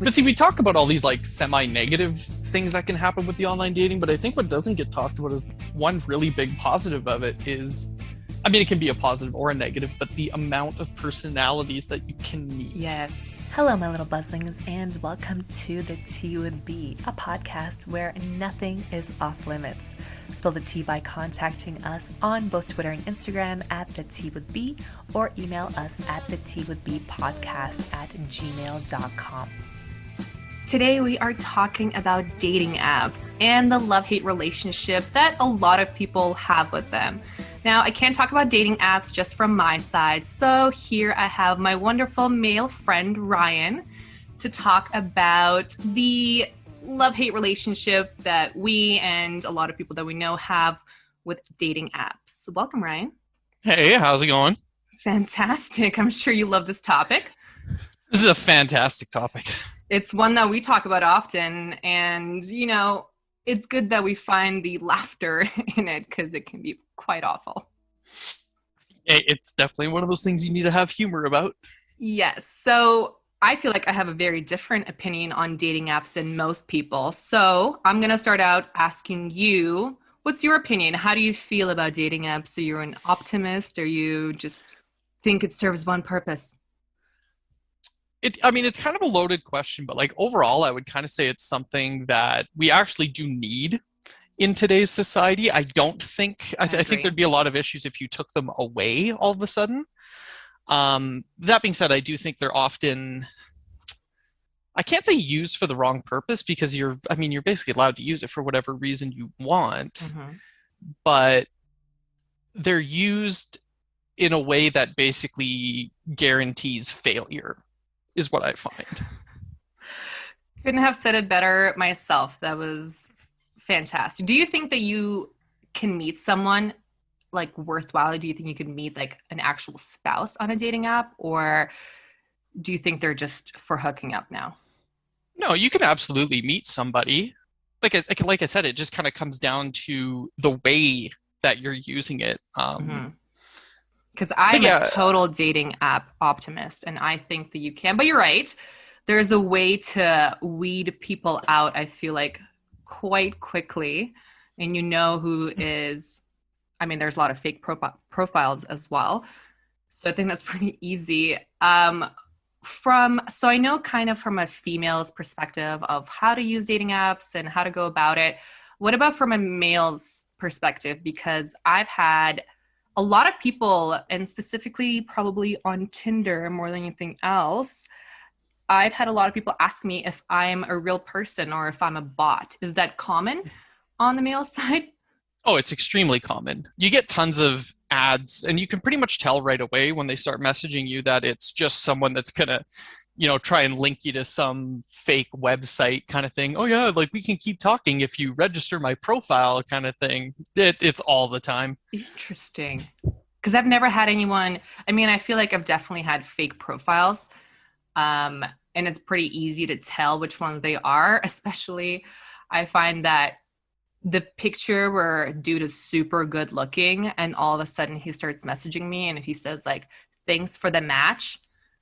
But see, we talk about all these like semi-negative things that can happen with the online dating, but I think what doesn't get talked about is one really big positive of it is, I mean, it can be a positive or a negative, but the amount of personalities that you can meet. Yes. Hello, my little buzzlings, and welcome to The Tea with B, a podcast where nothing is off limits. Spill the tea by contacting us on both Twitter and Instagram at The Tea with B, or email us at theteawithbpodcast@gmail.com. Today we are talking about dating apps and the love-hate relationship that a lot of people have with them. Now, I can't talk about dating apps just from my side, so here I have my wonderful male friend Ryan to talk about the love-hate relationship that we and a lot of people that we know have with dating apps. Welcome, Ryan. Hey, how's it going? Fantastic. I'm sure you love this topic. This is a fantastic topic. It's one that we talk about often, and, you know, it's good that we find the laughter in it because it can be quite awful. It's definitely one of those things you need to have humor about. Yes. So I feel like I have a very different opinion on dating apps than most people. So I'm going to start out asking you, what's your opinion? How do you feel about dating apps? Are you an optimist, or you just think it serves one purpose? It's kind of a loaded question, but like overall, I would kind of say it's something that we actually do need in today's society. I don't think, I think there'd be a lot of issues if you took them away all of a sudden. That being said, I do think they're often, I can't say used for the wrong purpose, because you're basically allowed to use it for whatever reason you want, but they're used in a way that basically guarantees failure, is what I find. Couldn't have said it better myself. That was fantastic. Do you think that you can meet someone like worthwhile? Do you think you could meet like an actual spouse on a dating app, or do you think they're just for hooking up now? No, you can absolutely meet somebody. Like I said, it just kind of comes down to the way that you're using it. Because I'm a total dating app optimist, and I think that you can. But you're right. There's a way to weed people out, I feel like, quite quickly. And you know who is, there's a lot of fake profiles as well. So I think that's pretty easy. So I know kind of from a female's perspective of how to use dating apps and how to go about it. What about from a male's perspective? Because I've had a lot of people, and specifically probably on Tinder more than anything else, I've had a lot of people ask me if I'm a real person or if I'm a bot. Is that common on the male side? Oh, it's extremely common. You get tons of ads, and you can pretty much tell right away when they start messaging you that it's just someone that's gonna, try and link you to some fake website kind of thing. Oh yeah, like we can keep talking if you register my profile kind of thing. It's all the time. Interesting. Because I've never had anyone, I feel like I've definitely had fake profiles. And it's pretty easy to tell which ones they are. Especially, I find that the picture where a dude is super good looking and all of a sudden he starts messaging me, and if he says like, thanks for the match,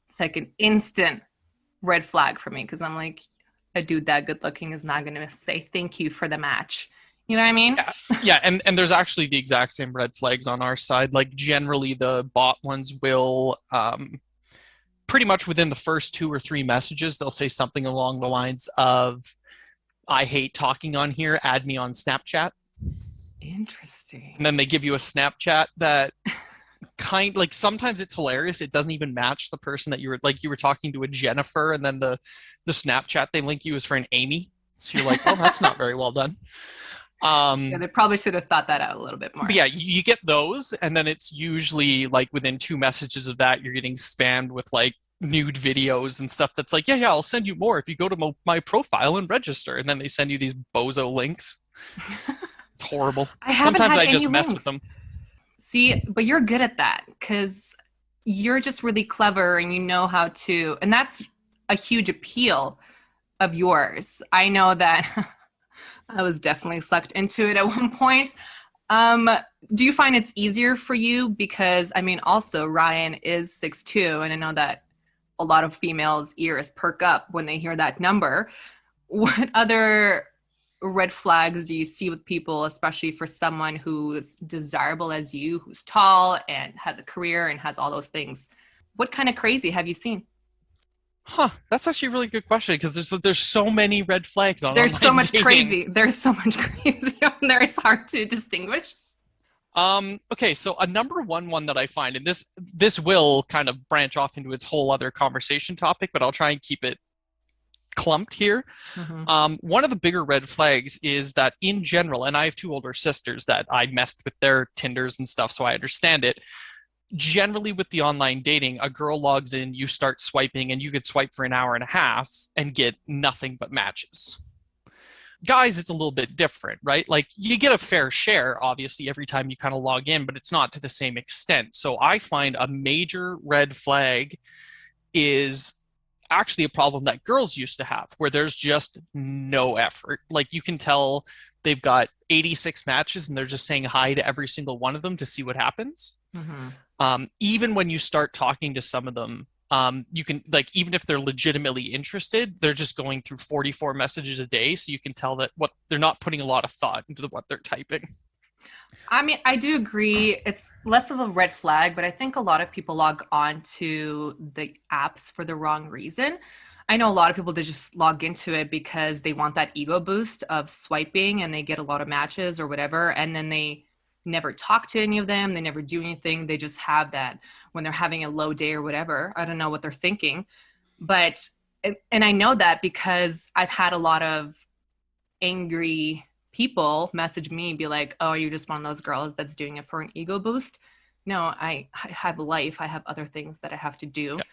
it's like an instant red flag for me, because I'm like, a dude that good looking is not going to say thank you for the match. You know what I mean? Yes. Yeah, and there's actually the exact same red flags on our side. Like generally the bot ones will pretty much within the first 2 or 3 messages, they'll say something along the lines of, I hate talking on here, add me on Snapchat. Interesting. And then they give you a Snapchat that sometimes it's hilarious. It doesn't even match the person that you were talking to a Jennifer, and then the Snapchat they link you is for an Amy. So you're like, oh, that's not very well done. They probably should have thought that out a little bit more. But yeah, you get those, and then it's usually like within 2 messages of that, you're getting spammed with like nude videos and stuff that's like, yeah, I'll send you more if you go to my profile and register. And then they send you these bozo links. It's horrible. Sometimes I just mess with them. See, but you're good at that because you're just really clever and you know how to, and that's a huge appeal of yours. I know that I was definitely sucked into it at one point. Do you find it's easier for you? Because, also Ryan is 6'2", and I know that a lot of females' ears perk up when they hear that number. What other red flags do you see with people, especially for someone who's desirable as you, who's tall and has a career and has all those things? What kind of crazy have you seen? Huh, that's actually a really good question because there's so many red flags on There's so online much dating. crazy. There's so much crazy on there. It's hard to distinguish. Okay, so a number one that I find, and this will kind of branch off into its whole other conversation topic, but I'll try and keep it clumped here. Mm-hmm. One of the bigger red flags is that in general, and I have two older sisters that I messed with their Tinders and stuff, so I understand it. Generally, with the online dating, a girl logs in, you start swiping, and you could swipe for an hour and a half and get nothing but matches. Guys, it's a little bit different, right? Like you get a fair share, obviously, every time you kind of log in, but it's not to the same extent. So I find a major red flag is actually a problem that girls used to have, where there's just no effort. Like you can tell they've got 86 matches and they're just saying hi to every single one of them to see what happens. Mm-hmm. Even when you start talking to some of them, you can like even if they're legitimately interested, they're just going through 44 messages a day, so you can tell that what they're not putting a lot of thought into what they're typing. I mean, I do agree. It's less of a red flag, but I think a lot of people log on to the apps for the wrong reason. I know a lot of people that just log into it because they want that ego boost of swiping and they get a lot of matches or whatever. And then they never talk to any of them. They never do anything. They just have that when they're having a low day or whatever. I don't know what they're thinking. But, and I know that because I've had a lot of angry people message me and be like, oh, you're just one of those girls that's doing it for an ego boost. No, I have a life. I have other things that I have to do. Yeah.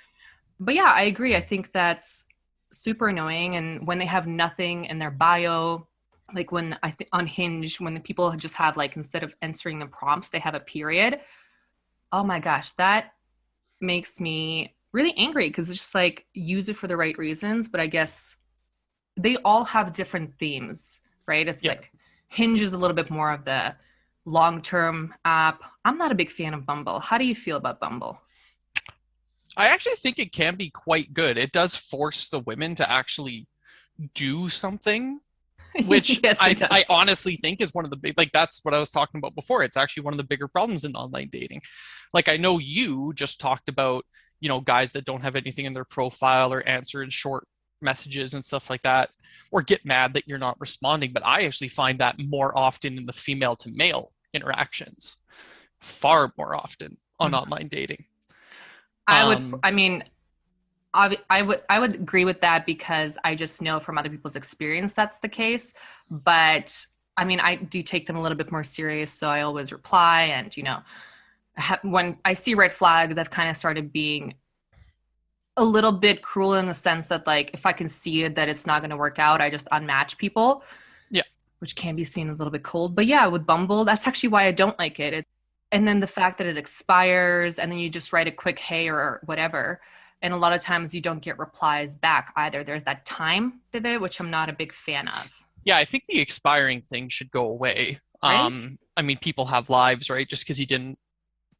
But yeah, I agree. I think that's super annoying. And when they have nothing in their bio, like when I think on Hinge, when the people just have like, instead of answering the prompts, they have a period. Oh my gosh, that makes me really angry because it's just like, use it for the right reasons. But I guess they all have different themes, right? It's like Hinge is a little bit more of the long-term app. I'm not a big fan of Bumble. How do you feel about Bumble? I actually think it can be quite good. It does force the women to actually do something, which yes, I honestly think is one of the big, like that's what I was talking about before. It's actually one of the bigger problems in online dating. Like I know you just talked about, you know, guys that don't have anything in their profile or answer in short messages and stuff like that, or get mad that you're not responding. But I actually find that more often in the female to male interactions, far more often on online dating. I mean, I would agree with that because I just know from other people's experience that's the case. But I mean, I do take them a little bit more serious, so I always reply. And you know, when I see red flags, I've kind of started being a little bit cruel in the sense that like if I can see it that it's not going to work out, I just unmatch people. Yeah, which can be seen a little bit cold. But yeah, with Bumble, that's actually why I don't like it. And then the fact that it expires and then you just write a quick hey or whatever. And a lot of times you don't get replies back either. There's that time to it, which I'm not a big fan of. Yeah, I think the expiring thing should go away. Right? I mean, people have lives, right? Just because you didn't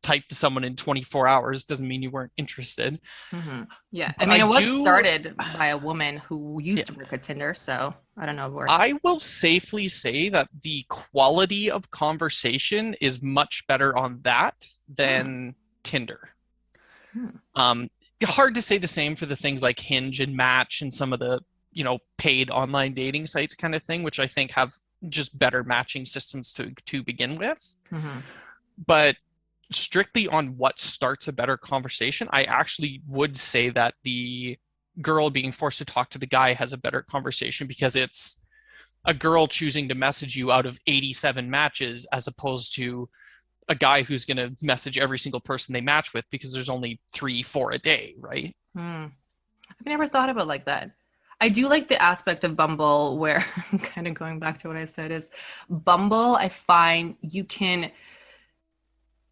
type to someone in 24 hours doesn't mean you weren't interested. Mm-hmm. Yeah. But I mean, it was started by a woman who used to work at Tinder. So I don't know where. I will safely say that the quality of conversation is much better on that than Tinder. Hard to say the same for the things like Hinge and Match and some of the, you know, paid online dating sites kind of thing, which I think have just better matching systems to begin with. Mm-hmm. But strictly on what starts a better conversation, I actually would say that the girl being forced to talk to the guy has a better conversation because it's a girl choosing to message you out of 87 matches as opposed to a guy who's going to message every single person they match with because there's only 3-4 a day, right? I've never thought about it like that. I do like the aspect of Bumble where, kind of going back to what I said, is Bumble, I find you can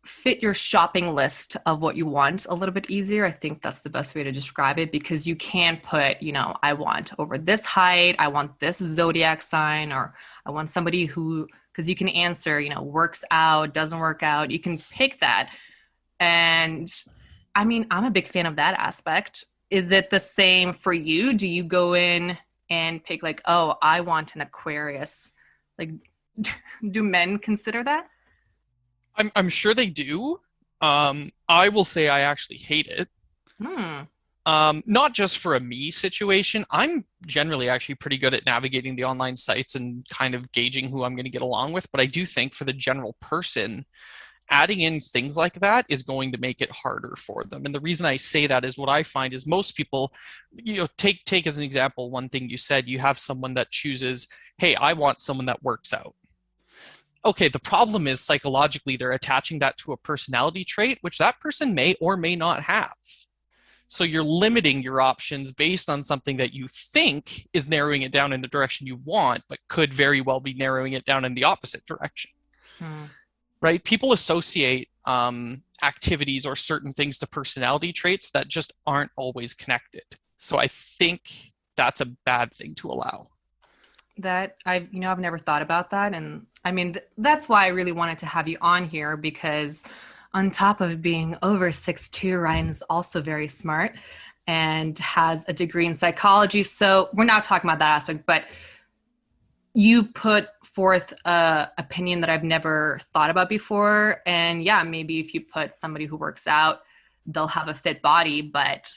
fit your shopping list of what you want a little bit easier. I think that's the best way to describe it because you can put, you know, I want over this height, I want this zodiac sign, or I want somebody who, because you can answer, you know, works out, doesn't work out. You can pick that. And I mean, I'm a big fan of that aspect. is it the same for you? Do you go in and pick like, oh, I want an Aquarius? Like, do men consider that? I'm sure they do. I will say I actually hate it. Hmm. Not just for a me situation. I'm generally actually pretty good at navigating the online sites and kind of gauging who I'm going to get along with. But I do think for the general person, adding in things like that is going to make it harder for them. And the reason I say that is what I find is most people, take as an example one thing you said, you have someone that chooses, hey, I want someone that works out. Okay, the problem is psychologically they're attaching that to a personality trait, which that person may or may not have. So you're limiting your options based on something that you think is narrowing it down in the direction you want, but could very well be narrowing it down in the opposite direction. Hmm. Right? People associate activities or certain things to personality traits that just aren't always connected. So I think that's a bad thing to allow. That I've never thought about that. And I mean, that's why I really wanted to have you on here because on top of being over 6'2", Ryan's also very smart and has a degree in psychology. So we're not talking about that aspect, but you put forth a opinion that I've never thought about before. And yeah, maybe if you put somebody who works out, they'll have a fit body, but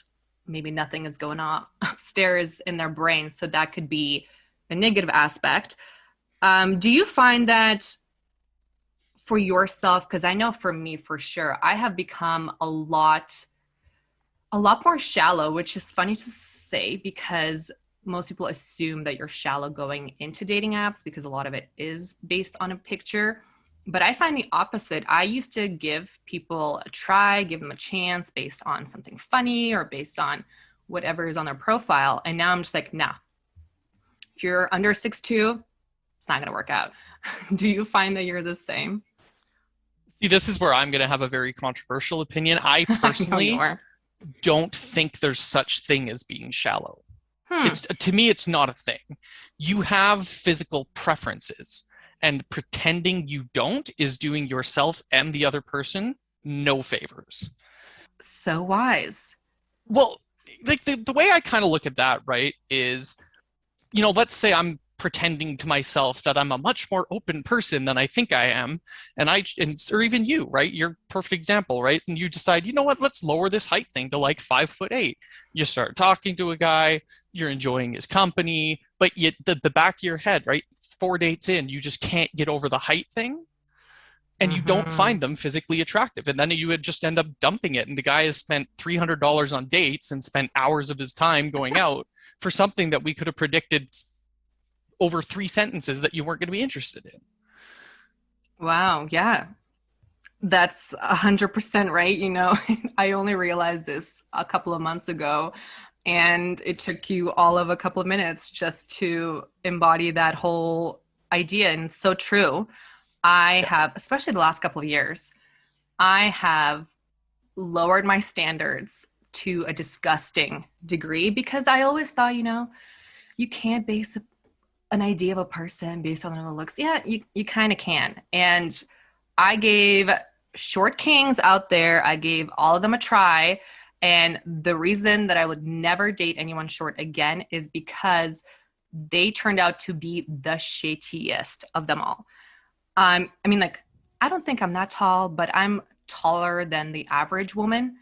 maybe nothing is going on upstairs in their brain. So that could be a negative aspect. Do you find that for yourself? Because I know for me, for sure, I have become a lot more shallow, which is funny to say because most people assume that you're shallow going into dating apps because a lot of it is based on a picture. But I find the opposite. I used to give people a try, give them a chance based on something funny or based on whatever is on their profile. And now I'm just like, nah, if you're under 6'2", it's not going to work out. Do you find that you're the same? See, this is where I'm going to have a very controversial opinion. I I know you personally are. don't think there's such thing as being shallow. Hmm. It's to me, it's not a thing. You have physical preferences, and pretending you don't is doing yourself and the other person no favors. So wise. Well, like the way I kind of look at that, right, is let's say I'm pretending to myself that I'm a much more open person than I think I am, or even you, right? You're a perfect example, right? And you decide, you know what, let's lower this height thing to like 5'8". You start talking to a guy, you're enjoying his company, but yet the back of your head, right? 4 dates in, you just can't get over the height thing. And you don't Mm-hmm. find them physically attractive. And then you would just end up dumping it. And the guy has spent $300 on dates and spent hours of his time going out for something that we could have predicted over 3 sentences that you weren't going to be interested in. Wow. Yeah. That's 100% right. I only realized this a couple of months ago, and it took you all of a couple of minutes just to embody that whole idea. And it's so true. I Yeah. have, especially the last couple of years, I have lowered my standards to a disgusting degree because I always thought, you can't base an idea of a person based on their looks. Yeah, you kind of can. And I gave short kings out there, I gave all of them a try. And the reason that I would never date anyone short again is because they turned out to be the shittiest of them all. I mean, like, I don't think I'm that tall, but I'm taller than the average woman.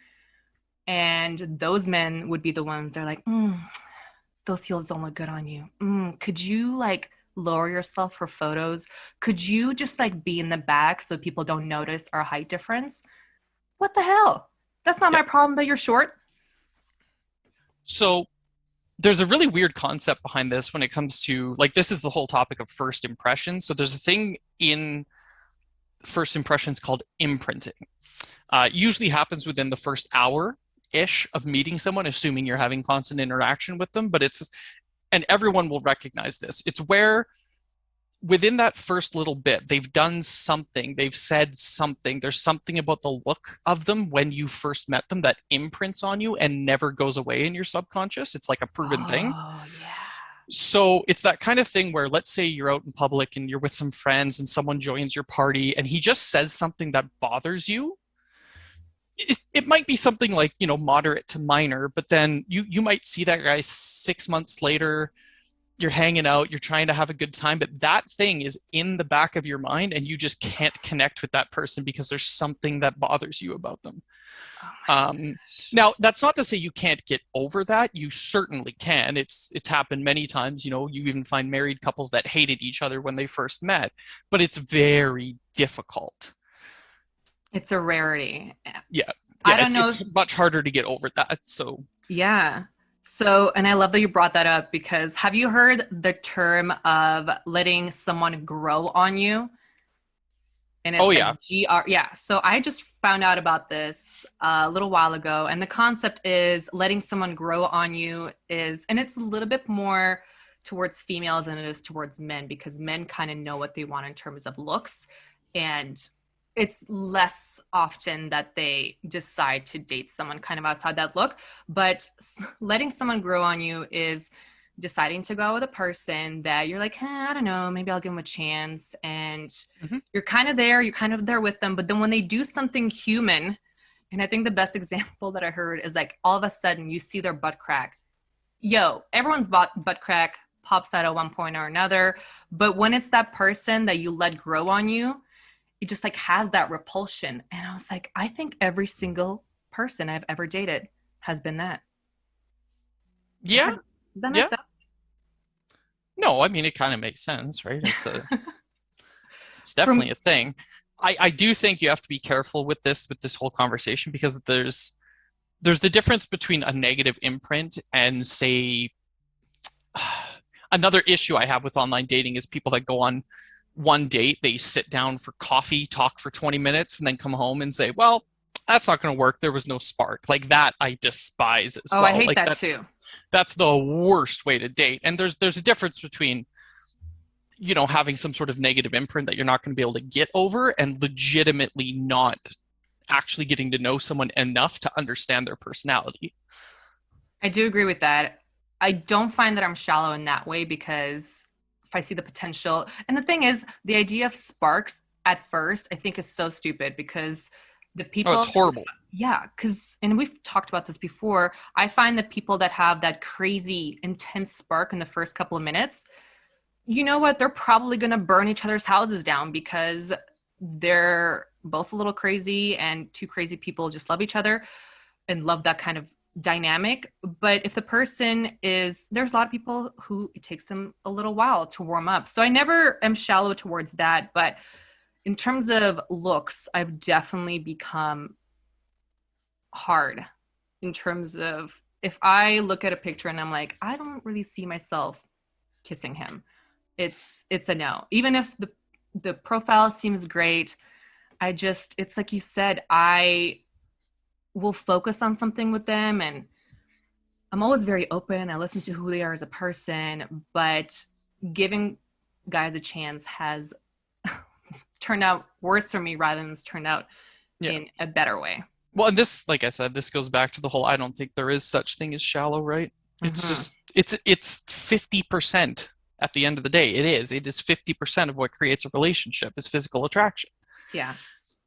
And those men would be the ones they're like, those heels don't look good on you. Could you like lower yourself for photos? Could you just like be in the back so people don't notice our height difference? What the hell? That's not Yeah. my problem that you're short. So there's a really weird concept behind this when it comes to like this is the whole topic of first impressions. So there's a thing in first impressions called imprinting. Usually happens within the first hour ish of meeting someone, assuming you're having constant interaction with them. But and everyone will recognize this. It's where within that first little bit, they've done something, they've said something, there's something about the look of them when you first met them that imprints on you and never goes away in your subconscious. It's like a proven thing. Oh, yeah. So it's that kind of thing where let's say you're out in public and you're with some friends and someone joins your party and he just says something that bothers you. it might be something like, moderate to minor, but then you might see that guy 6 months later. You're hanging out, you're trying to have a good time, but that thing is in the back of your mind and you just can't connect with that person because there's something that bothers you about them. Oh my gosh. Now, that's not to say you can't get over that. You certainly can. It's happened many times. You even find married couples that hated each other when they first met, but it's very difficult. It's a rarity. Yeah. I Yeah, don't know. it's much harder to get over that. So, Yeah. So, and I love that you brought that up because have you heard the term of letting someone grow on you? And it's oh like yeah. GR. Yeah. So I just found out about this a little while ago. And the concept is letting someone grow on you and it's a little bit more towards females than it is towards men because men kind of know what they want in terms of looks. And it's less often that they decide to date someone kind of outside that look. But letting someone grow on you is deciding to go with a person that you're like, I don't know, maybe I'll give them a chance. And Mhm. you're kind of there with them. But then when they do something human, and I think the best example that I heard is like all of a sudden you see their butt crack. Yo, everyone's butt crack pops out at one point or another. But when it's that person that you let grow on you, it just like has that repulsion. And I was like, I think every single person I've ever dated has been that. Yeah. Is that Yeah. messed up? No, I mean, it kind of makes sense, right? It's From definitely a thing. I do think you have to be careful with this whole conversation because there's the difference between a negative imprint and say another issue I have with online dating is people that go on one date, they sit down for coffee, talk for 20 minutes, and then come home and say, well, that's not going to work. There was no spark. Like that, I despise as Oh, I well. hate Like that too. that's the worst way to date. And there's a difference between having some sort of negative imprint that you're not going to be able to get over and legitimately not actually getting to know someone enough to understand their personality. I do agree with that. I don't find that I'm shallow in that way because if I see the potential, and the thing is, the idea of sparks at first, I think is so stupid because the Oh, it's people, horrible. yeah, because, and we've talked about this before, I find that people that have that crazy, intense spark in the first couple of minutes, you know what? They're probably going to burn each other's houses down because they're both a little crazy and two crazy people just love each other and love that kind of dynamic. But if the person is, there's a lot of people who it takes them a little while to warm up. So I never am shallow towards that. But in terms of looks, I've definitely become hard in terms of if I look at a picture and I'm like, I don't really see myself kissing him. It's a no. Even if the profile seems great, it's like you said, I will focus on something with them and I'm always very open. I listen to who they are as a person, but giving guys a chance has turned out worse for me rather than it's turned out Yeah. in a better way. Well, and this, like I said, this goes back to the whole I don't think there is such thing as shallow, right? It's Mm-hmm. just it's 50% at the end of the day. It is 50% of what creates a relationship is physical attraction, Yeah.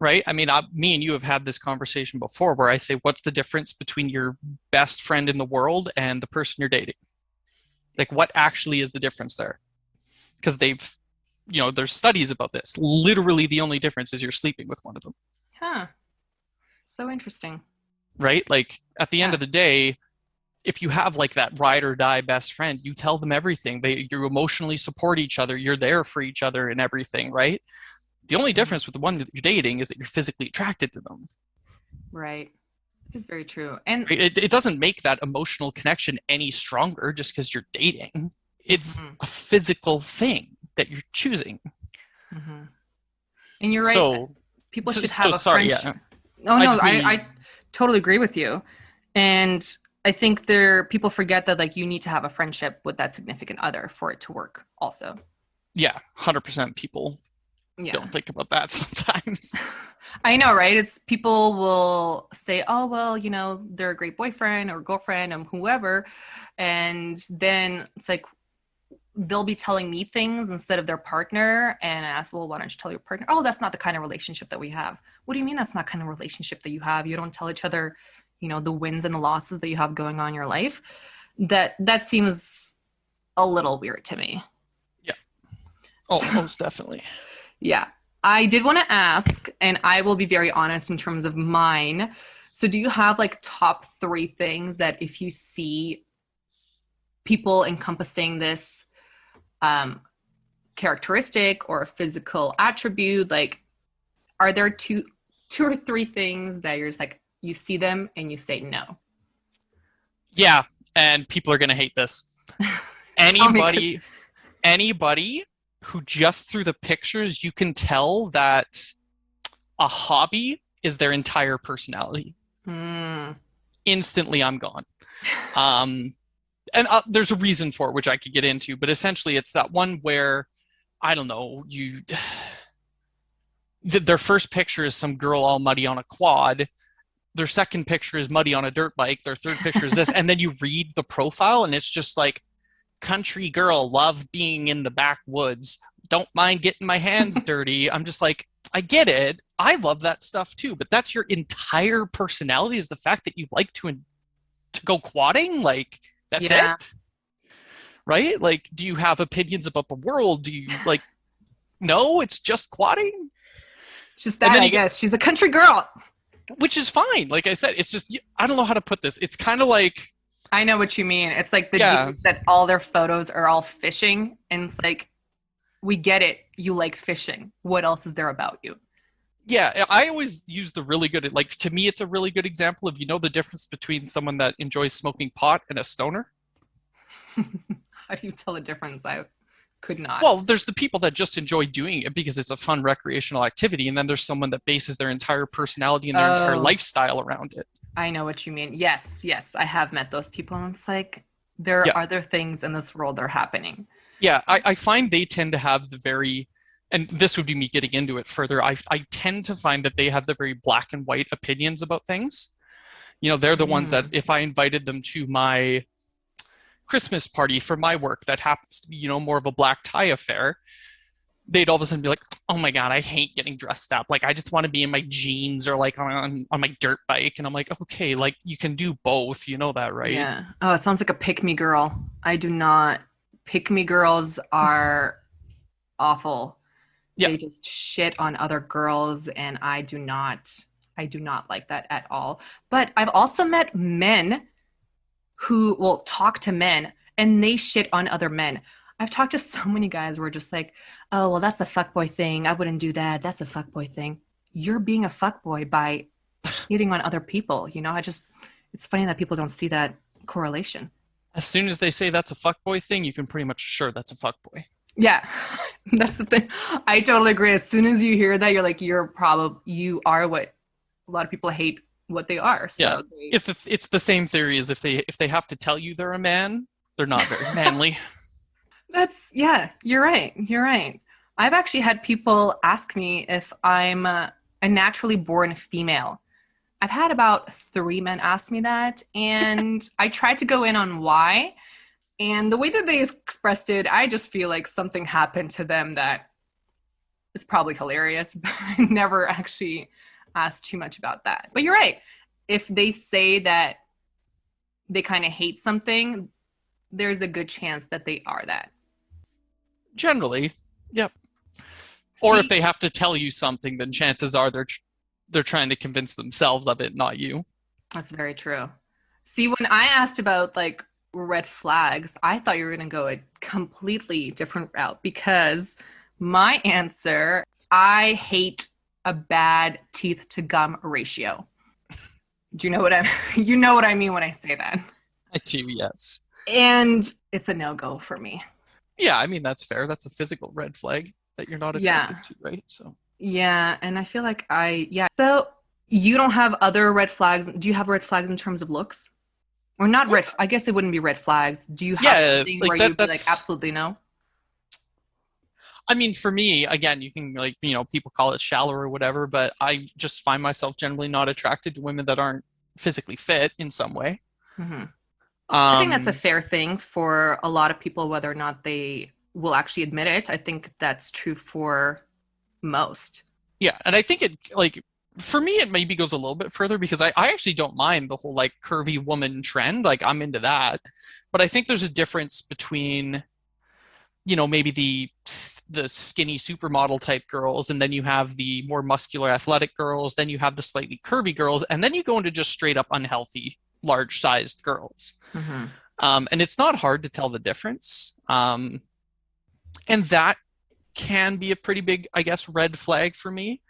right? I mean, me and you have had this conversation before where I say, what's the difference between your best friend in the world and the person you're dating? Like, what actually is the difference there? Because there's studies about this. Literally, the only difference is you're sleeping with one of them, Huh. So interesting. right? Like, at the end Yeah. of the day, if you have like that ride or die best friend, you tell them everything. You emotionally support each other. You're there for each other and everything, right? The only Mhm. difference with the one that you're dating is that you're physically attracted to them. Right. It's very true. And Right? It doesn't make that emotional connection any stronger just because you're dating. It's mhm, a physical thing that you're choosing. mhm. And you're right. So, People so, should so have a sorry. friendship. Yeah, Oh I no, just mean, I totally agree with you. And I think people forget that like you need to have a friendship with that significant other for it to work also. yeah, 100% people Yeah. don't think about that sometimes. I know, right? It's people will say, "Oh, well, they're a great boyfriend or girlfriend or whoever." And then it's like they'll be telling me things instead of their partner. And I ask, well, why don't you tell your partner? Oh, that's not the kind of relationship that we have. What do you mean that's not kind of relationship that you have? You don't tell each other, the wins and the losses that you have going on in your life. That seems a little weird to me. Yeah. Oh, so, most definitely. Yeah. I did want to ask, and I will be very honest in terms of mine. So do you have like top 3 things that if you see people encompassing this characteristic or physical attribute, like are there two or 3 things that you're just like, you see them and you say no? Yeah. And people are going to hate this. Anybody who just through the pictures, you can tell that a hobby is their entire personality. Instantly, I'm gone. And there's a reason for it, which I could get into, but essentially it's that one where, I don't know, their first picture is some girl all muddy on a quad. Their second picture is muddy on a dirt bike. Their third picture is this. And then you read the profile and it's just like, country girl, love being in the backwoods, don't mind getting my hands dirty. I'm just like, I get it. I love that stuff too, but that's your entire personality, is the fact that you like to go quadding. Like, that's it, right? Like, do you have opinions about the world? Do you like, no, it's just quadding. It's just that, I guess. She's a country girl. Which is fine. Like I said, it's just, I don't know how to put this. It's kind of like, I know what you mean. It's like the dudes that all their photos are all fishing, and it's like, we get it. You like fishing. What else is there about you? Yeah, I always use the really good, like, to me, it's a really good example of, the difference between someone that enjoys smoking pot and a stoner. How do you tell the difference? I could not. Well, there's the people that just enjoy doing it because it's a fun recreational activity. And then there's someone that bases their entire personality and their entire lifestyle around it. I know what you mean. Yes, I have met those people, and it's like, there are other things in this world that are happening. Yeah, I find they tend to have the very, and this would be me getting into it further, I tend to find that they have the very black and white opinions about things. They're the ones that if I invited them to my Christmas party for my work that happens to be, more of a black tie affair, they'd all of a sudden be like, oh my God, I hate getting dressed up. Like, I just want to be in my jeans or like on my dirt bike. And I'm like, okay, like you can do both. You know that, right? Yeah. Oh, it sounds like a pick-me girl. I do not. Pick-me girls are awful. Yeah. They just shit on other girls, and I do not like that at all. But I've also met men who will talk to men and they shit on other men. I've talked to so many guys who are just like, oh, well, that's a fuckboy thing. I wouldn't do that. That's a fuckboy thing. You're being a fuckboy by shitting on other people. It's funny that people don't see that correlation. As soon as they say that's a fuckboy thing, you can pretty much assure that's a fuckboy. Yeah, that's the thing. I totally agree. As soon as you hear that, you're like, you are what a lot of people hate what they are. So yeah, it's the same theory as if they have to tell you they're a man, they're not very manly. You're right. I've actually had people ask me if I'm a naturally born female. I've had about 3 men ask me that, and I tried to go in on why. And the way that they expressed it, I just feel like something happened to them that is probably hilarious, but I never actually asked too much about that. But you're right. If they say that they kind of hate something, there's a good chance that they are that. Generally, yep. Or if they have to tell you something, then chances are they're trying to convince themselves of it, not you. That's very true. See, when I asked about like red flags, I thought you were going to go a completely different route, because my answer, I hate a bad teeth to gum ratio. Do you know what you know what I mean when I say that? I do, yes. And it's a no-go for me. Yeah, I mean, that's fair. That's a physical red flag that you're not attracted to, right? So. Yeah, and I feel like So you don't have other red flags. Do you have red flags in terms of looks? Or not red, I guess it wouldn't be red flags. Do you have something where you'd be like, absolutely no? I mean, for me, again, you can people call it shallow or whatever, but I just find myself generally not attracted to women that aren't physically fit in some way. Mm-hmm. I think that's a Um, fair thing for a lot of people, whether or not they will actually admit it. I think that's true for most. yeah, and I think it like for me it maybe goes a little bit further because I actually don't mind the whole like curvy woman trend. Like I'm into that. But I think there's a difference between, maybe the skinny supermodel type girls, and then you have the more muscular athletic girls, then you have the slightly curvy girls, and then you go into just straight up unhealthy, large sized girls. Mm-hmm. And it's not hard to tell the difference. And that can be a pretty big, I guess, red flag for me.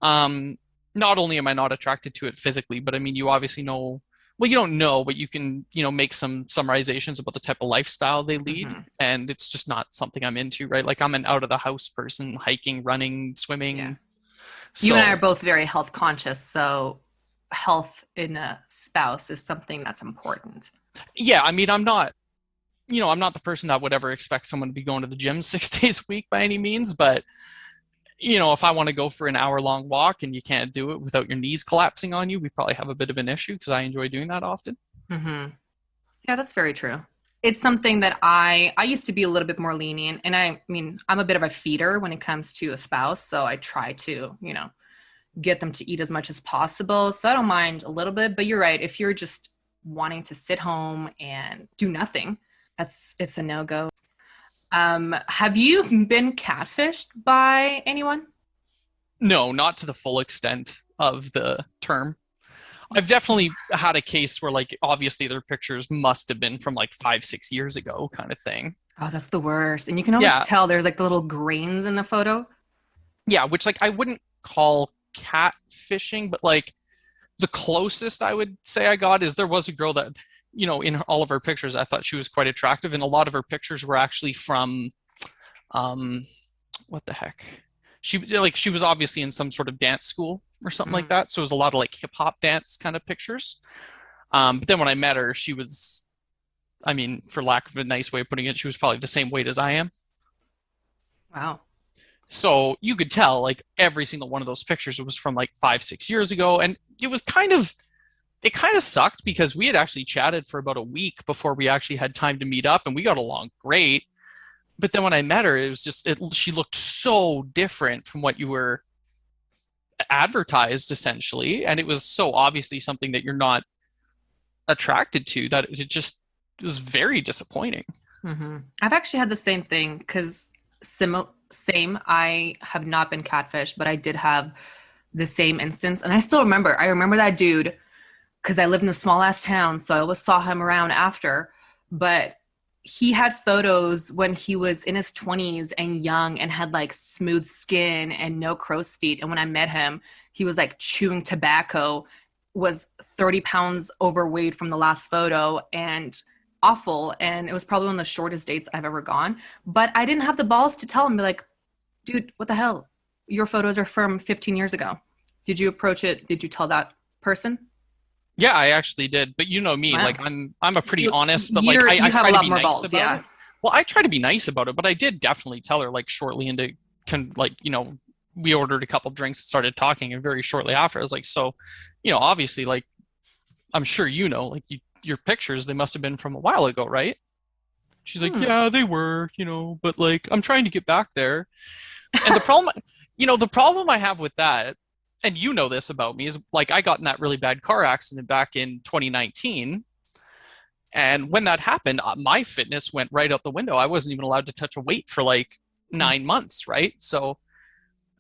Um, Not only am I not attracted to it physically, but I mean, you obviously know, well, you don't know, but you can, make some summarizations about the type of lifestyle they lead. Mm-hmm. And it's just not something I'm into, right? Like I'm an out of the house person, hiking, running, Yeah. swimming. You and I are So, both very health conscious, so health in a spouse is something that's important. yeah, I mean, I'm not the person that would ever expect someone to be going to the gym 6 days a week by any means, but if I want to go for an hour long walk and you can't do it without your knees collapsing on you, we probably have a bit of an issue because I enjoy doing that often. Mm-hmm. Yeah, that's very true. It's something that I used to be a little bit more lenient, and I mean, I'm a bit of a feeder when it comes to a spouse, so I try to, get them to eat as much as possible. So I don't mind a little bit, but you're right. If you're just wanting to sit home and do nothing, it's a no-go. Have you been catfished by anyone? No, not to the full extent of the term. I've definitely had a case where, like, obviously their pictures must have been from like 5, 6 years ago, kind of thing. Oh, that's the worst. And you can always Yeah, tell there's like the little grains in the photo. yeah, which like I wouldn't call catfishing, but like the closest I would say I got is there was a girl that, in all of her pictures, I thought she was quite attractive, and a lot of her pictures were actually from, um, what the heck? She was obviously in some sort of dance school or something like Mm. that. So it was a lot of like hip hop dance kind of pictures. But then when I met her, she was, I mean, for lack of a nice way of putting it, she was probably the same weight as I am. Wow. So you could tell like every single one of those pictures was from like 5, 6 years ago. And it kind of sucked because we had actually chatted for about a week before we actually had time to meet up and we got along great. But then when I met her, it was just, she looked so different from what you were advertised essentially. And it was so obviously something that you're not attracted to that it was very disappointing. I've actually had the same thing because same. I have not been catfished, but I did have the same instance, and I still remember. I remember that dude because I lived in a small ass town, so I always saw him around after. But he had photos when he was in his 20s and young and had like smooth skin and no crow's feet. And when I met him, he was like chewing tobacco, was 30 pounds overweight from the last photo, and awful. And it was probably one of the shortest dates I've ever gone. But I didn't have the balls to tell him, be like, dude, what the hell? Your photos are from 15 years ago. Did you approach it? Did you tell that person? Yeah, I actually did. But you know me, like Wow. I'm a pretty You honest, but like I you have a try to lot be more nice balls, about yeah. it. Well, I try to be nice about it, but I did definitely tell her like shortly into like, we ordered a couple drinks and started talking, and very shortly after I was like, so, obviously like I'm sure like your pictures, they must have been from a while ago, right? She's like, Hmm. yeah, they were, but like I'm trying to get back there. And the problem I have with that, and you know this about me, is like I got in that really bad car accident back in 2019. And when that happened, my fitness went right out the window. I wasn't even allowed to touch a weight for like 9 months, right? So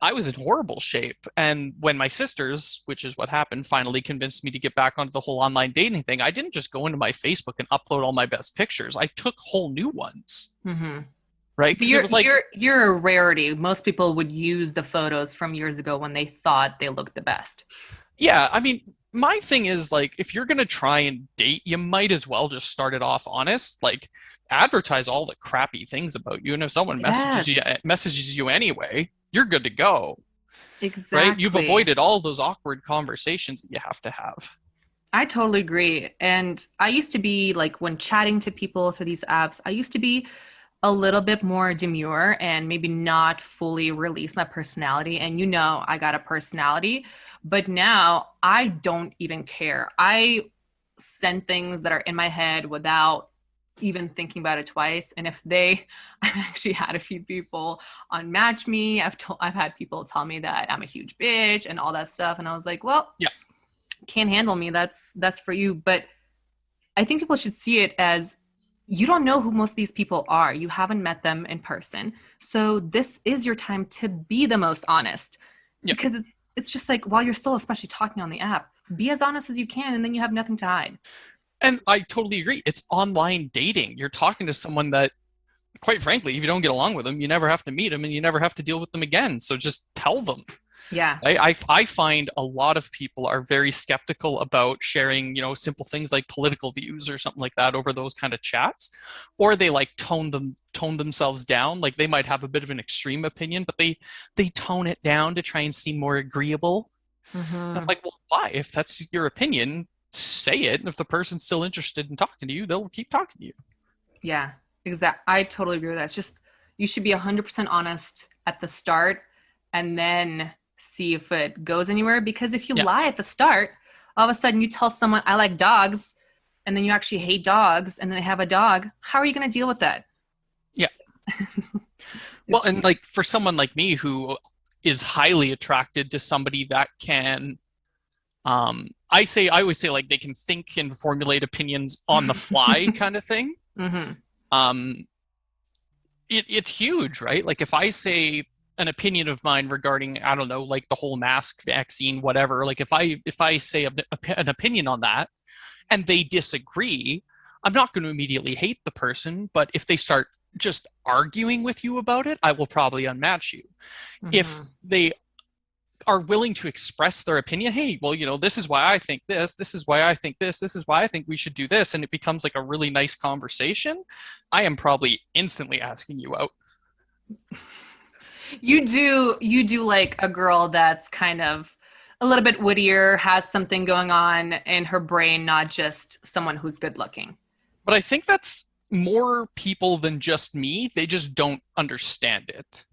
I was in horrible shape. And when my sisters, which is what happened, finally convinced me to get back onto the whole online dating thing, I didn't just go into my Facebook and upload all my best pictures. I took whole new ones, Mm-hmm. right? But Because it was like, you're a rarity. Most people would use the photos from years ago when they thought they looked the best. yeah, I mean, my thing is like if you're gonna try and date, you might as well just start it off honest. Like advertise all the crappy things about you, and if someone Yes, messages you anyway, you're good to go, right? You've exactly. avoided all those awkward conversations that you have to have. I totally agree. And I used to be like when chatting to people through these apps, I used to be a little bit more demure and maybe not fully release my personality. And I got a personality, but now I don't even care. I send things that are in my head without even thinking about it twice. And if I've actually had a few people unmatch me. I've had people tell me that I'm a huge bitch and all that stuff. And I was like, well, Yeah. Can't handle me. That's for you. But I think people should see it as, you don't know who most of these people are. You haven't met them in person. So this is your time to be the most honest. Yeah. Because it's just like, while you're still especially talking on the app, be as honest as you can, and then you have nothing to hide. And I totally agree. It's online dating. You're talking to someone that, quite frankly, if you don't get along with them, you never have to meet them and you never have to deal with them again. So just tell them. Yeah. I find a lot of people are very skeptical about sharing, simple things like political views or something like that over those kind of chats, or they like tone themselves down. Like they might have a bit of an extreme opinion, but they tone it down to try and seem more agreeable. And I'm Mm-hmm. like, well, why? If that's your opinion, say it. And if the person's still interested in talking to you, they'll keep talking to you. Yeah, exactly. I totally agree with that. It's just, you should be 100% honest at the start, and then see if it goes anywhere. Because if you Yeah. lie at the start, all of a sudden you tell someone, I like dogs, and then you actually hate dogs, and then they have a dog. How are you going to deal with that? Yeah. Well, It's, and like for someone like me who is highly attracted to somebody that can, I always say like they can think and formulate opinions on the fly kind of thing. mm-hmm. Um, it's huge, right? Like if I say an opinion of mine regarding, I don't know, like the whole mask vaccine, whatever, like if I say an opinion on that and they disagree, I'm not going to immediately hate the person, but if they start just arguing with you about it, I will probably unmatch you. If Mm-hmm. they are willing to express their opinion, hey, well, this is why I think this is why I think this is why I think we should do this, and it becomes like a really nice conversation, I am probably instantly asking you out. You do like a girl that's kind of a little bit wittier, has something going on in her brain, not just someone who's good looking. But I think that's more people than just me. They just don't understand it.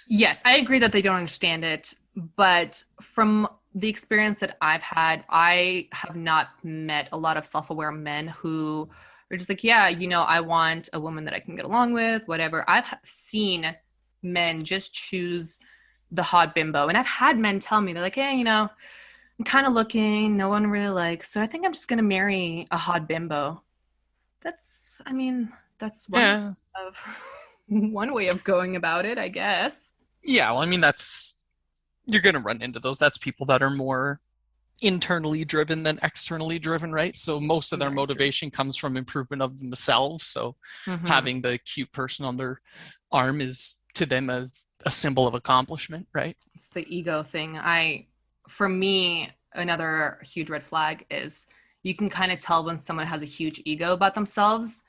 Yes, I agree that they don't understand it, but from the experience that I've had, I have not met a lot of self-aware men who are just like, yeah, I want a woman that I can get along with, whatever. I've seen men just choose the hot bimbo, and I've had men tell me, they're like, hey, I'm kind of looking, no one really likes, so I think I'm just going to marry a hot bimbo. That's one Yeah. of one way of going about it, I guess. Yeah, well, I mean, you're going to run into those. That's people that are more internally driven than externally driven, right? So most of their Very true. motivation comes from improvement of themselves. So Mm-hmm. having the cute person on their arm is to them a symbol of accomplishment, right? It's the ego thing. For me, another huge red flag is, you can kind of tell when someone has a huge ego about themselves,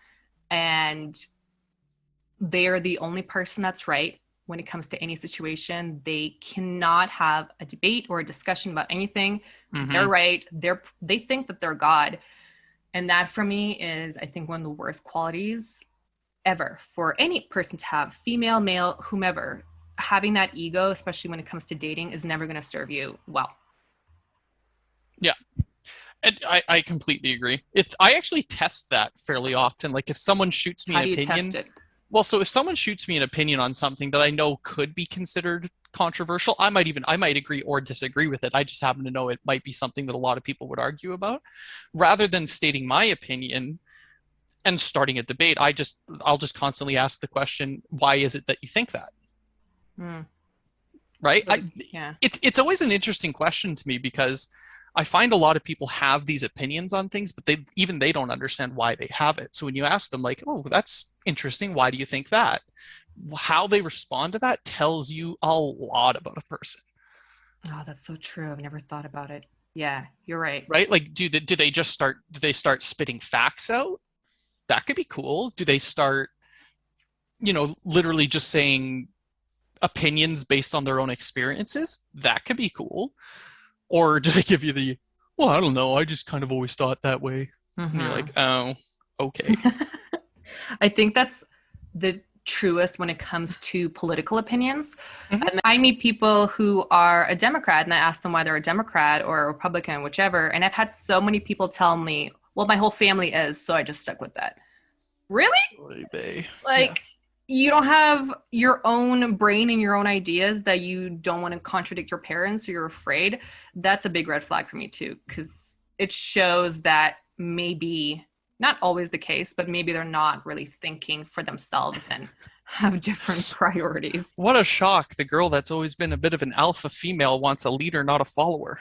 and they're the only person that's right when it comes to any situation. They cannot have a debate or a discussion about anything. Mm-hmm. They're right. They think that they're God. And that for me is, I think, one of the worst qualities ever for any person to have, female, male, whomever. Having that ego, especially when it comes to dating, is never going to serve you well. Yeah. And I completely agree. I actually test that fairly often. Like if someone shoots me How an do you test opinion, it? well, so if someone shoots me an opinion on something that I know could be considered controversial, I might agree or disagree with it. I just happen to know it might be something that a lot of people would argue about. Rather than stating my opinion and starting a debate, I'll just constantly ask the question, why is it that you think that? Mm. Right? Yeah. It's always an interesting question to me because I find a lot of people have these opinions on things, but they don't understand why they have it. So when you ask them like, "Oh, that's interesting. Why do you think that?" How they respond to that tells you a lot about a person, Oh, that's so true. I've never thought about it. Yeah, you're right. right? Like, do they start spitting facts out? That could be cool. Do they start, literally just saying opinions based on their own experiences? That could be cool. Or do they give you well, I don't know, I just kind of always thought that way. And you're Mm-hmm. like, oh, okay. I think that's the truest when it comes to political opinions. Mm-hmm. And I meet people who are a Democrat, and I ask them why they're a Democrat or a Republican, whichever. And I've had so many people tell me well, my whole family is, so I just stuck with that. Really? Yeah. Like, you don't have your own brain and your own ideas that you don't want to contradict your parents or you're afraid. That's a big red flag for me too, because it shows that maybe not always the case, but maybe they're not really thinking for themselves and have different priorities. What a shock. The girl that's always been a bit of an alpha female wants a leader, not a follower.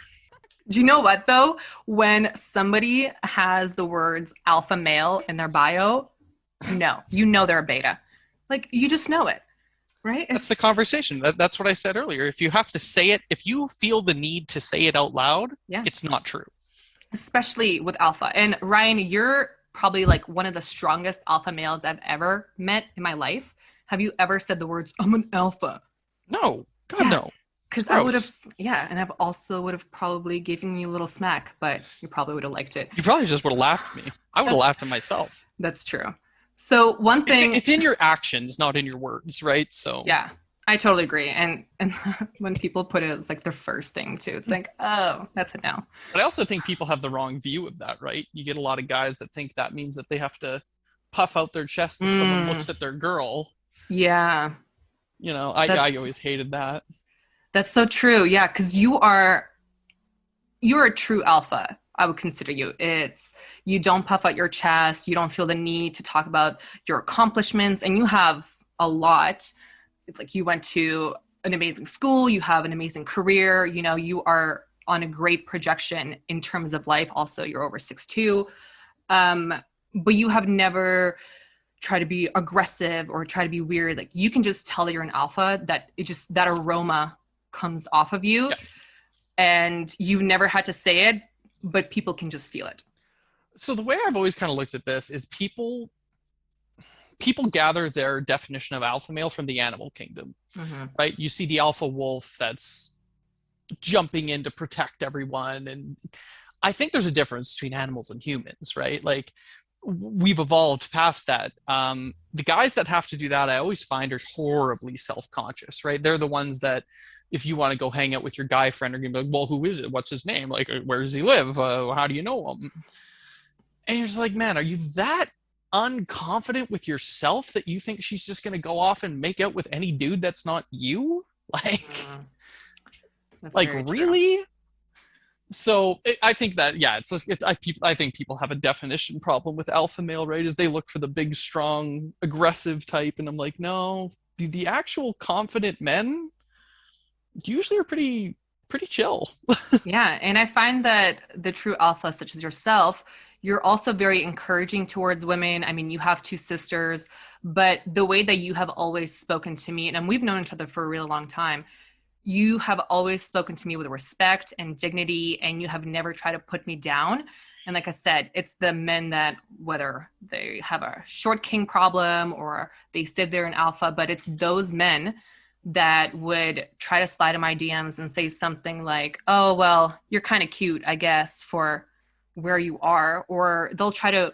Do you know what though? When somebody has the words alpha male in their bio, no, you know they're a beta. Like, you just know it, right? That's the conversation. That's what I said earlier. If you have to say it, if you feel the need to say it out loud, Yeah. it's not true. Especially with alpha. And Ryan, you're probably like one of the strongest alpha males I've ever met in my life. Have you ever said the words, I'm an alpha? No. God, no. Because I would have, yeah, and I've also would have probably given you a little smack, but you probably would have liked it. You probably just would have laughed at me. I would have laughed at myself. That's true. So one thing, it's in your actions, not in your words, right? So yeah, I totally agree. And when people put it as like their first thing too, it's like, oh, that's a no. But I also think people have the wrong view of that, right? You get a lot of guys that think that means that they have to puff out their chest if someone looks at their girl. Yeah. You know, I always hated that. That's so true. Yeah, because you're a true alpha. I would consider you. It's you don't puff out your chest. You don't feel the need to talk about your accomplishments, and you have a lot. It's like you went to an amazing school. You have an amazing career. You know, you are on a great projection in terms of life. Also, you're over 6'2", but you have never tried to be aggressive or try to be weird. Like, you can just tell that you're an alpha. That it just that aroma comes off of you, and you've never had to say it, but people can just feel it. So the way I've always kind of looked at this is people gather their definition of alpha male from the animal kingdom, right? You see the alpha wolf that's jumping in to protect everyone, and I think there's a difference between animals and humans, right? Like, we've evolved past that. The guys that have to do that, I always find, are horribly self-conscious, right? They're the ones that, if you want to go hang out with your guy friend, are going to be like, well, who is it? What's his name? Like, where does he live? How do you know him? And you're just like, man, are you that unconfident with yourself that you think she's just going to go off and make out with any dude that's not you? Like, really? So I think that, yeah, I think people have a definition problem with alpha male, right? Is they look for the big, strong, aggressive type. And I'm like, no, the actual confident men usually are pretty chill. Yeah. And I find that the true alpha, such as yourself, you're also very encouraging towards women. I mean, you have 2 sisters, but the way that you have always spoken to me, and we've known each other for a real long time, you have always spoken to me with respect and dignity, and you have never tried to put me down. And like I said, it's the men that, whether they have a short king problem or they said they're an alpha, but it's those men that would try to slide in my DMs and say something like, oh, well, you're kind of cute, I guess, for where you are. Or they'll try to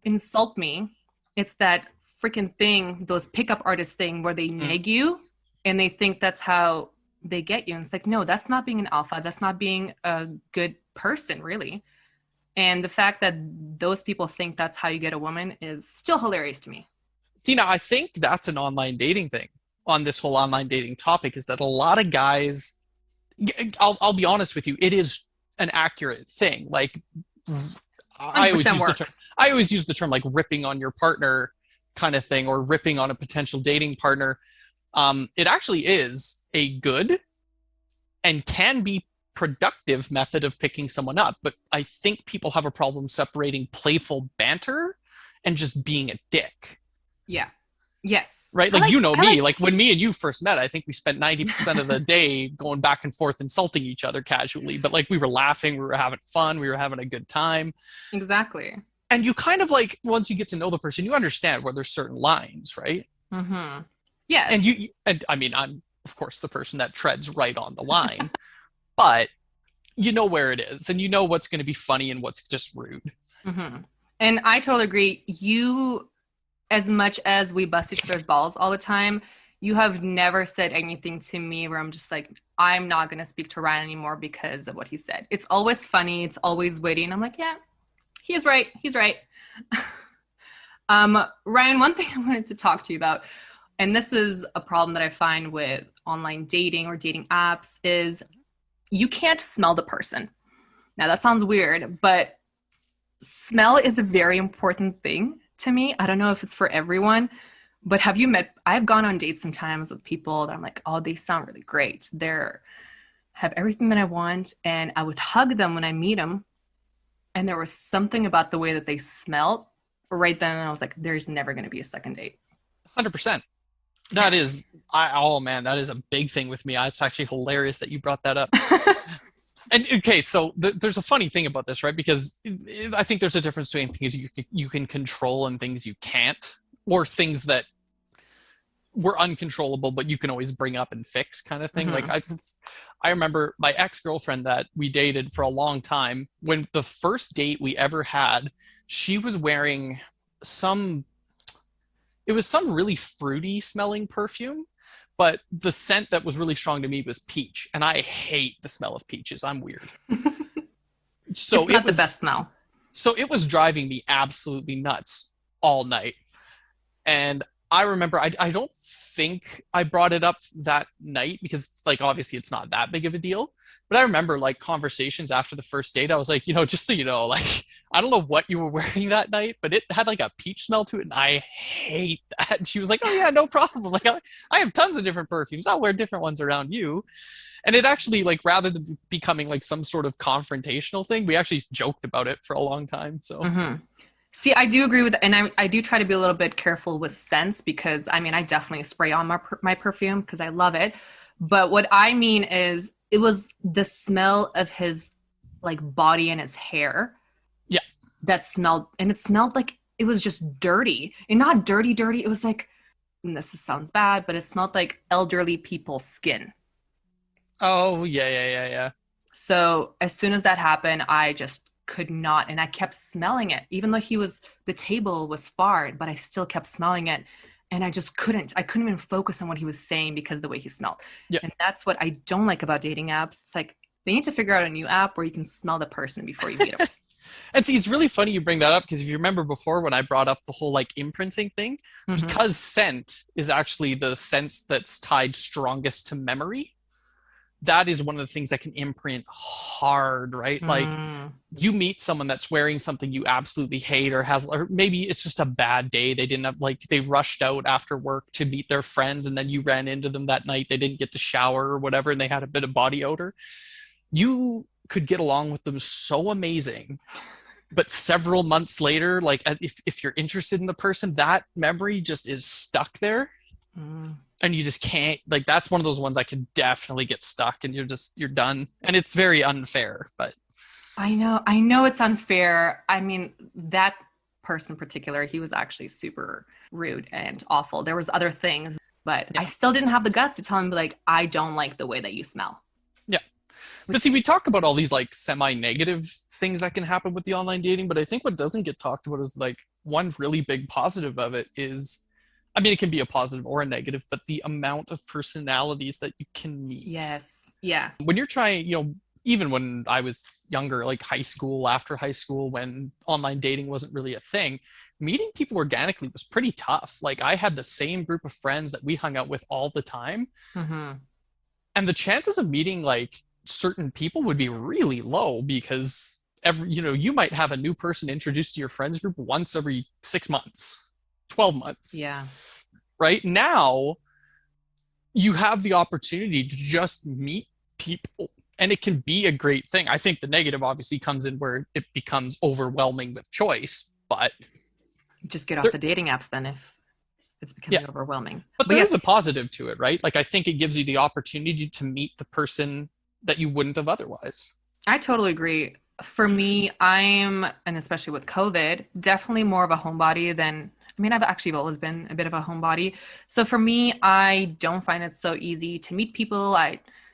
insult me. It's that freaking thing, those pickup artist thing where they neg you and they think that's how they get you. And it's like, no, that's not being an alpha. That's not being a good person, really. And the fact that those people think that's how you get a woman is still hilarious to me. See, now I think that's an online dating thing. On this whole online dating topic, is that a lot of guys, I'll be honest with you, it is an accurate thing. Like, I always use the term like ripping on your partner kind of thing, or ripping on a potential dating partner. It actually is a good and can be productive method of picking someone up. But I think people have a problem separating playful banter and just being a dick. Yeah. Yes. Right? Like, me, like when me and you first met, I think we spent 90% of the day going back and forth insulting each other casually, but like we were laughing, we were having fun, we were having a good time. Exactly. And you kind of like, once you get to know the person, you understand where there's certain lines, right? Mm-hmm. Yes. And I mean, I'm of course the person that treads right on the line, but you know where it is, and you know what's going to be funny and what's just rude. Mm-hmm. And I totally agree. You, as much as we bust each other's balls all the time, you have never said anything to me where I'm just like, I'm not going to speak to Ryan anymore because of what he said. It's always funny. It's always witty. And I'm like, yeah, he is right. He's right. Ryan, one thing I wanted to talk to you about, and this is a problem that I find with online dating or dating apps, is you can't smell the person. Now that sounds weird, but smell is a very important thing to me. I don't know if it's for everyone, but I've gone on dates sometimes with people that I'm like, oh, they sound really great. Have everything that I want, and I would hug them when I meet them. And there was something about the way that they smelled right then. And I was like, there's never going to be a second date. 100%. That is, oh man, that is a big thing with me. It's actually hilarious that you brought that up. And okay, so there's a funny thing about this, right? Because I think there's a difference between things you can control and things you can't, or things that were uncontrollable, but you can always bring up and fix, kind of thing. Mm-hmm. Like I remember my ex-girlfriend that we dated for a long time. When the first date we ever had, she was wearing it was some really fruity smelling perfume, but the scent that was really strong to me was peach, and I hate the smell of peaches. I'm weird. So it's not the best smell. So it was driving me absolutely nuts all night. And I remember I don't think I brought it up that night because like obviously it's not that big of a deal. But I remember like conversations after the first date. I was like, just so you know, like I don't know what you were wearing that night, but it had like a peach smell to it, and I hate that. And she was like, oh yeah, no problem. Like I have tons of different perfumes. I'll wear different ones around you. And it actually, like, rather than becoming like some sort of confrontational thing, we actually joked about it for a long time. So mm-hmm. See, I do agree with, and I do try to be a little bit careful with scents because I mean, I definitely spray on my perfume because I love it. But what I mean is it was the smell of his like body and his hair. Yeah. That smelled, and it smelled like it was just dirty and not dirty. It was like, and this sounds bad, but it smelled like elderly people's skin. Oh, yeah. So as soon as that happened, I just could not, and I kept smelling it, even though the table was far, but I still kept smelling it. And I couldn't even focus on what he was saying because of the way he smelled. Yeah. And that's what I don't like about dating apps. It's like, they need to figure out a new app where you can smell the person before you meet them. And see, it's really funny you bring that up because if you remember before when I brought up the whole like imprinting thing, Mm-hmm. because scent is actually the sense that's tied strongest to memory, that is one of the things that can imprint hard, right? Like you meet someone that's wearing something you absolutely hate or maybe it's just a bad day. They didn't have they rushed out after work to meet their friends and then you ran into them that night. They didn't get to shower or whatever and they had a bit of body odor. You could get along with them so amazing. But several months later, like if you're interested in the person, that memory just is stuck there. And you just can't, like, that's one of those ones I could definitely get stuck and you're done. And it's very unfair, but. I know it's unfair. I mean, that person in particular, he was actually super rude and awful. There was other things, but yeah. I still didn't have the guts to tell him, like, I don't like the way that you smell. Yeah. But see, we talk about all these like semi-negative things that can happen with the online dating, but I think what doesn't get talked about is like one really big positive of it is, I mean, it can be a positive or a negative, but the amount of personalities that you can meet. Yes. Yeah. When you're trying, even when I was younger, like high school, after high school, when online dating wasn't really a thing, meeting people organically was pretty tough. Like I had the same group of friends that we hung out with all the time. Mm-hmm. And the chances of meeting like certain people would be really low because you might have a new person introduced to your friends group once every 6 months. 12 months. Yeah. Right now, you have the opportunity to just meet people, and it can be a great thing. I think the negative obviously comes in where it becomes overwhelming with choice, but just get off the dating apps then if it's becoming overwhelming. But there is a positive to it, right? Like I think it gives you the opportunity to meet the person that you wouldn't have otherwise. I totally agree. For me, and especially with COVID, definitely more of a homebody than, I mean, I've actually always been a bit of a homebody. So for me, I don't find it so easy to meet people.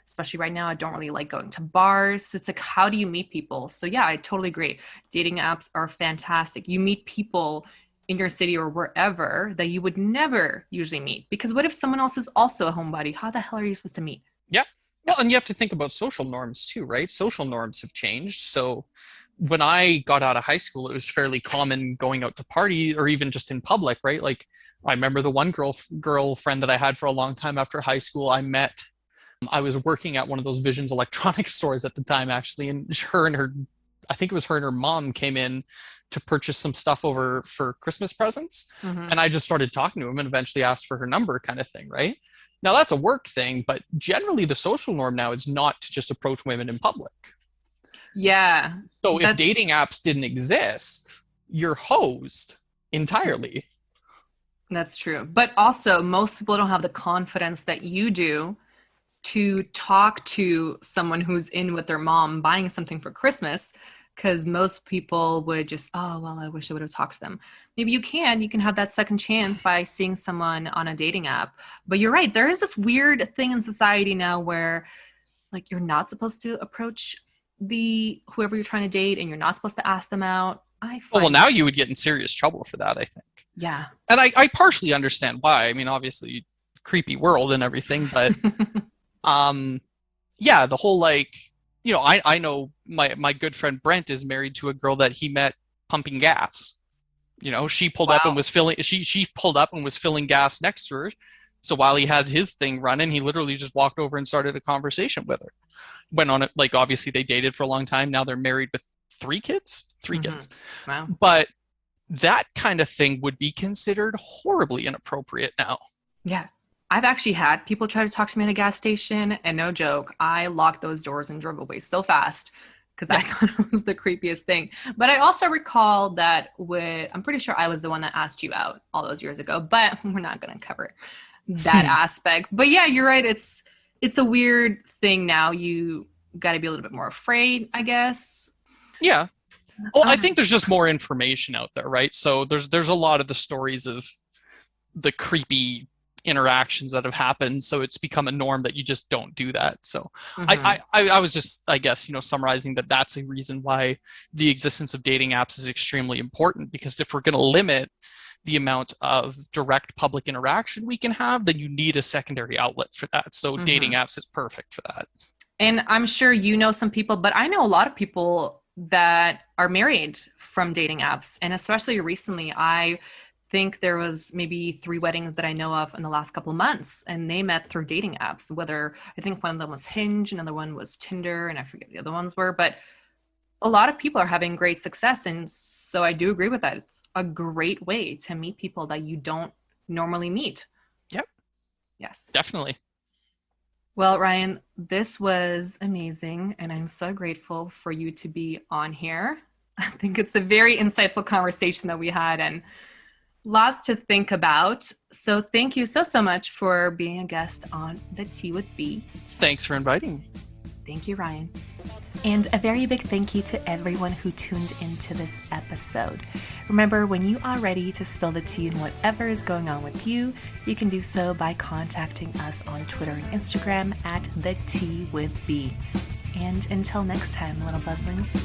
Especially right now, I don't really like going to bars. So it's like, how do you meet people? So yeah, I totally agree. Dating apps are fantastic. You meet people in your city or wherever that you would never usually meet. Because what if someone else is also a homebody? How the hell are you supposed to meet? Yeah. Well, and you have to think about social norms too, right? Social norms have changed. So when I got out of high school, it was fairly common going out to party or even just in public, right? Like I remember the one girlfriend that I had for a long time after high school. I was working at one of those Visions electronics stores at the time, actually, and I think it was her and her mom came in to purchase some stuff over for Christmas presents. Mm-hmm. And I just started talking to him and eventually asked for her number, kind of thing, right? Now that's a work thing, but generally the social norm now is not to just approach women in public. Yeah. So if dating apps didn't exist, you're hosed entirely. That's true. But also, most people don't have the confidence that you do to talk to someone who's in with their mom buying something for Christmas, because most people would just, oh, well, I wish I would have talked to them. Maybe you can have that second chance by seeing someone on a dating app. But you're right. There is this weird thing in society now where like you're not supposed to approach whoever you're trying to date and you're not supposed to ask them out. Well, now you would get in serious trouble for that, I think. Yeah. And I partially understand why. I mean, obviously, creepy world and everything, but yeah, the whole like, you know, I know my good friend Brent is married to a girl that he met pumping gas. You know, she pulled up and was filling she pulled up and was filling gas next to her. So while he had his thing running, he literally just walked over and started a conversation with her. Went on it, like obviously they dated for a long time. Now they're married with three kids. Wow. But that kind of thing would be considered horribly inappropriate now. Yeah. I've actually had people try to talk to me at a gas station, and no joke, I locked those doors and drove away so fast because I thought it was the creepiest thing. But I also recall that I'm pretty sure I was the one that asked you out all those years ago, but we're not going to cover that aspect. But yeah, you're right. It's a weird thing now. You got to be a little bit more afraid, I guess. Yeah. Well, I think there's just more information out there, right? So there's a lot of the stories of the creepy interactions that have happened, so it's become a norm that you just don't do that. So I was just, I guess, you know, summarizing that that's a reason why the existence of dating apps is extremely important, because if we're going to limit the amount of direct public interaction we can have, then you need a secondary outlet for that. So dating apps is perfect for that. And I'm sure you know some people, but I know a lot of people that are married from dating apps. And especially recently, I think there was maybe 3 weddings that I know of in the last couple of months, and they met through dating apps. Whether I think one of them was Hinge, another one was Tinder, and I forget the other ones were, but a lot of people are having great success. And so I do agree with that. It's a great way to meet people that you don't normally meet. Yep. Yes. Definitely. Well, Ryan, this was amazing, and I'm so grateful for you to be on here. I think it's a very insightful conversation that we had, and lots to think about. So thank you so much for being a guest on The Tea with B. Thanks for inviting me. Thank you, Ryan. And a very big thank you to everyone who tuned into this episode. Remember, when you are ready to spill the tea in whatever is going on with you, you can do so by contacting us on Twitter and Instagram at The Tea with B. And until next time, little buzzlings,